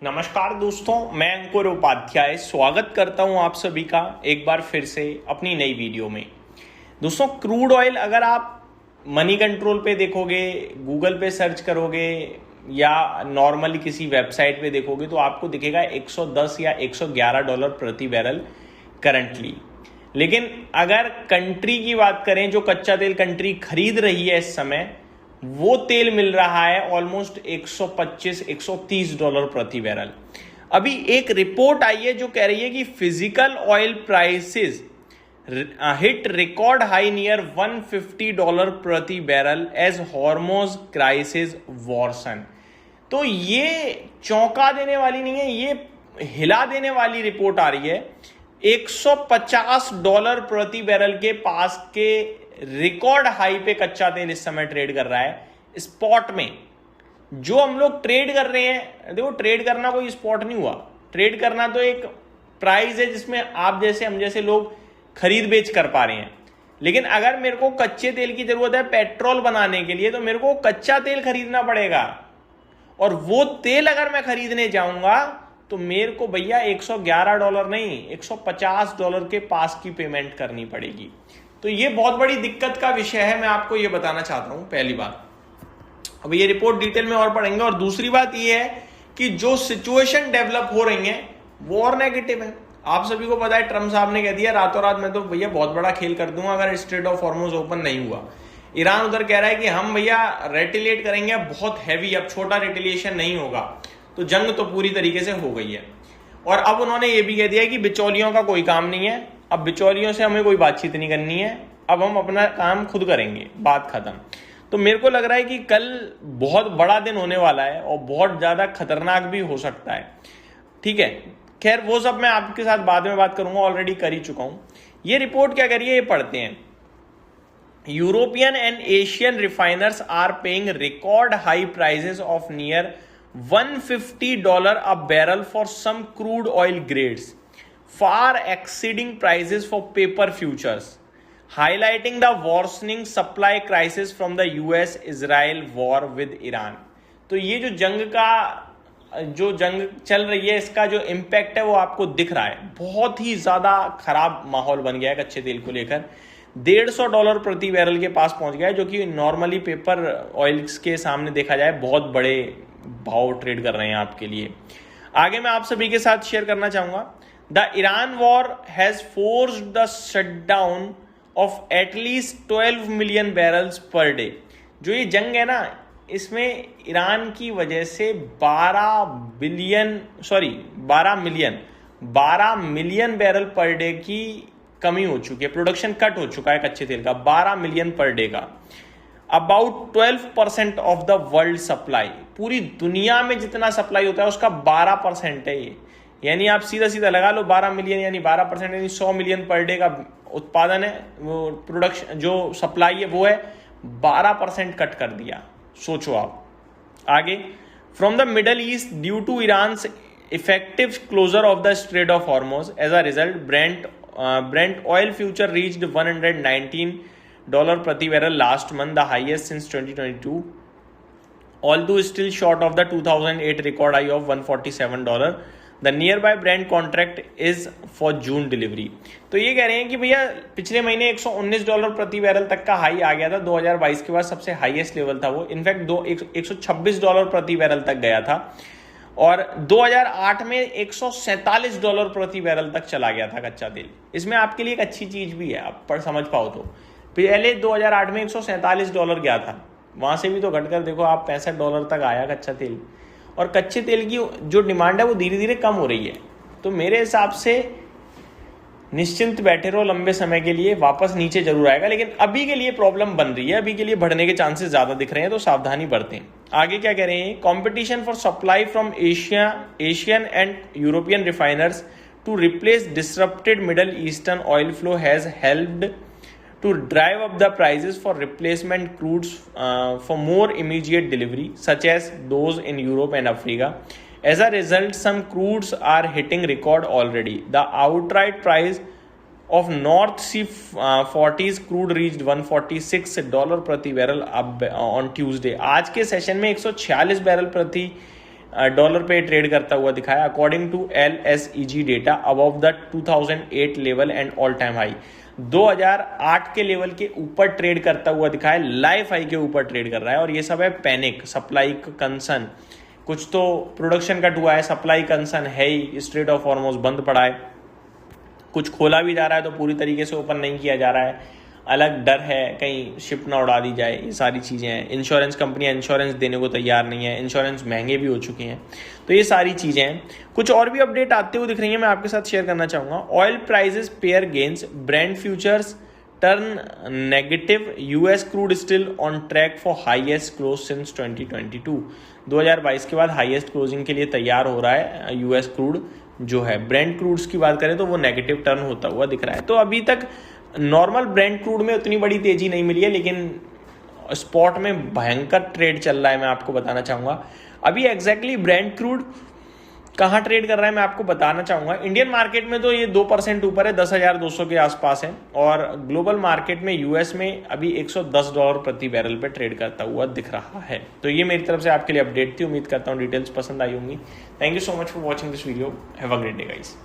नमस्कार दोस्तों, मैं अंकुर उपाध्याय स्वागत करता हूं आप सभी का एक बार फिर से अपनी नई वीडियो में। दोस्तों, क्रूड ऑयल अगर आप मनी कंट्रोल पे देखोगे, गूगल पे सर्च करोगे या नॉर्मली किसी वेबसाइट पे देखोगे तो आपको दिखेगा 110 या 111 डॉलर प्रति बैरल करंटली। लेकिन अगर कंट्री की बात करें, जो कच्चा तेल कंट्री खरीद रही है इस समय, वो तेल मिल रहा है ऑलमोस्ट 125-130 डॉलर प्रति बैरल। अभी एक रिपोर्ट आई है जो कह रही है कि physical oil prices hit record high near 150 dollar प्रति बैरल एज हॉर्मोज क्राइसिस वॉर्सन। तो ये चौंका देने वाली नहीं है, ये हिला देने वाली रिपोर्ट आ रही है। 150 डॉलर प्रति बैरल के पास के रिकॉर्ड हाई पे कच्चा तेल इस समय ट्रेड कर रहा है स्पॉट में। जो हम लोग ट्रेड कर रहे हैं, देखो ट्रेड करना कोई स्पॉट नहीं हुआ, ट्रेड करना तो एक प्राइस है जिसमें आप जैसे हम जैसे लोग खरीद बेच कर पा रहे हैं। लेकिन अगर मेरे को कच्चे तेल की जरूरत है पेट्रोल बनाने के लिए तो मेरे को कच्चा तेल खरीदना पड़ेगा, और वो तेल अगर मैं खरीदने जाऊंगा तो मेरे को भैया 111 डॉलर नहीं 150 डॉलर के पास की पेमेंट करनी पड़ेगी। तो ये बहुत बड़ी दिक्कत का विषय है, मैं आपको ये बताना चाहता हूं। पहली बात, अब ये रिपोर्ट डिटेल में और पढ़ेंगे। और दूसरी बात ये है कि जो सिचुएशन डेवलप हो रही है वो और नेगेटिव है। आप सभी को पता है ट्रम्प साहब ने कह दिया रातों रात मैं तो भैया बहुत बड़ा खेल कर दूंगा अगर स्ट्रेट ऑफ हॉर्मुज ओपन नहीं हुआ। ईरान उधर कह रहा है कि हम भैया रेटिलेट करेंगे बहुत हैवी, अब छोटा रेटिलिएशन नहीं होगा। तो जंग तो पूरी तरीके से हो गई है। और अब उन्होंने ये भी कह दिया कि बिचौलियों का कोई काम नहीं है, अब बिचौलियों से हमें कोई बातचीत नहीं करनी है, अब हम अपना काम खुद करेंगे, बात खत्म। तो मेरे को लग रहा है कि कल बहुत बड़ा दिन होने वाला है और बहुत ज्यादा खतरनाक भी हो सकता है। ठीक है, खैर वो सब मैं आपके साथ बाद में बात करूंगा, ऑलरेडी कर ही चुका हूं। ये रिपोर्ट क्या करिए, ये पढ़ते हैं। European and Asian refiners are paying record high prices of near 150 dollar a barrel for some crude oil grades, far exceeding prices for paper futures, highlighting the worsening supply crisis from the US-Israel war with Iran। तो ये जो जंग चल रही है इसका जो impact है वो आपको दिख रहा है। बहुत ही ज्यादा खराब माहौल बन गया है कच्चे तेल को लेकर। 150 डॉलर प्रति बैरल के पास पहुंच गया है, जो कि नॉर्मली पेपर ऑयल्स के सामने देखा जाए बहुत बड़े भाव ट्रेड कर रहे हैं आपके लिए। आगे मैं आप सभी के साथ शेयर करना चाहूंगा, The Iran war has forced the shutdown of at least 12 million barrels per day। जो ये जंग है ना, इसमें ईरान की वजह से 12 मिलियन बैरल पर डे की कमी हो चुकी है, प्रोडक्शन कट हो चुका है कच्चे तेल का 12 मिलियन पर डे का। About 12% of the world supply, पूरी दुनिया में जितना सप्लाई होता है उसका 12% है ये। यानी आप सीधा सीधा लगा लो 12 मिलियन यानी 12% यानी 100 मिलियन पर डे का उत्पादन है, वो प्रोडक्शन जो सप्लाई है वो है, 12% कट कर दिया। सोचो आप। आगे, from the Middle East due to Iran effective closure of the Strait of Hormuz, as a result Brent oil future reached 119 dollar प्रति barrel last month, the highest since 2022, although still short of the 2008 record high of 147 dollar. The nearby Brent contract is for June delivery। तो ये कह रहे हैं कि भैया पिछले महीने 119 डॉलर प्रति बैरल तक का हाई आ गया था, 2022 के बाद सबसे हाईएस्ट लेवल था वो। इनफैक्ट 126 डॉलर प्रति बैरल तक गया था, और 2008 में 147 डॉलर प्रति बैरल तक चला गया था कच्चा तेल। इसमें आपके लिए एक अच्छी चीज भी है, आप पर समझ पाओ तो। पहले 2008 में 147 डॉलर गया था, वहां से भी तो घटकर देखो आप 65 डॉलर तक आया कच्चा तेल। और कच्चे तेल की जो डिमांड है वो धीरे धीरे कम हो रही है। तो मेरे हिसाब से निश्चिंत बैठे रहो, लंबे समय के लिए वापस नीचे जरूर आएगा, लेकिन अभी के लिए प्रॉब्लम बन रही है, अभी के लिए बढ़ने के चांसेस ज्यादा दिख रहे हैं, तो सावधानी बरतें। आगे क्या कह रहे हैं, competition for supply from Asian and European refiners to replace disrupted Middle Eastern oil flow has helped to drive up the prices for replacement crudes for more immediate delivery, such as those in Europe and Africa. As a result, some crudes are hitting record already. The outright price of North Sea 40s crude reached 146 dollar प्रति barrel on Tuesday। आज के session में 146 barrel प्रति dollar पे trade करता हुआ दिखा है according to LSEG data above the 2008 level and all time high. 2008 के लेवल के ऊपर ट्रेड करता हुआ दिखा है, लाइफ हाई के ऊपर ट्रेड कर रहा है। और ये सब है पैनिक, सप्लाई कंसर्न, कुछ तो प्रोडक्शन कट हुआ है, सप्लाई कंसर्न है ही, स्ट्रेट ऑफ हॉर्मुज़ बंद पड़ा है, कुछ खोला भी जा रहा है तो पूरी तरीके से ओपन नहीं किया जा रहा है, अलग डर है कहीं शिप ना उड़ा दी जाए, ये सारी चीज़ें हैं। इंश्योरेंस कंपनियां इंश्योरेंस देने को तैयार नहीं है, इंश्योरेंस महंगे भी हो चुके हैं, तो ये सारी चीज़ें हैं। कुछ और भी अपडेट आते हुए दिख रही है, मैं आपके साथ शेयर करना चाहूँगा। Oil prices pair gains, Brent futures turn negative, US crude still on track for highest close since 2022। 2022 के बाद हाईएस्ट क्लोजिंग के लिए तैयार हो रहा है यूएस क्रूड जो है। ब्रेंट क्रूड्स की बात करें तो वो नेगेटिव टर्न होता हुआ दिख रहा है। तो अभी तक नॉर्मल ब्रेंट क्रूड में उतनी बड़ी तेजी नहीं मिली है, लेकिन स्पॉट में भयंकर ट्रेड चल रहा है, मैं आपको बताना चाहूँगा। अभी एग्जैक्टली ब्रेंट क्रूड कहाँ ट्रेड कर रहा है मैं आपको बताना चाहूँगा। इंडियन मार्केट में तो ये 2% ऊपर है, 10,200 के आसपास है, और ग्लोबल मार्केट में यूएस में अभी $110 प्रति बैरल पे ट्रेड करता हुआ दिख रहा है। तो ये मेरी तरफ से आपके लिए अपडेट थी, उम्मीद करता हूँ डिटेल्स पसंद आई होंगी। Thank you so much for watching this video, have a great day guys.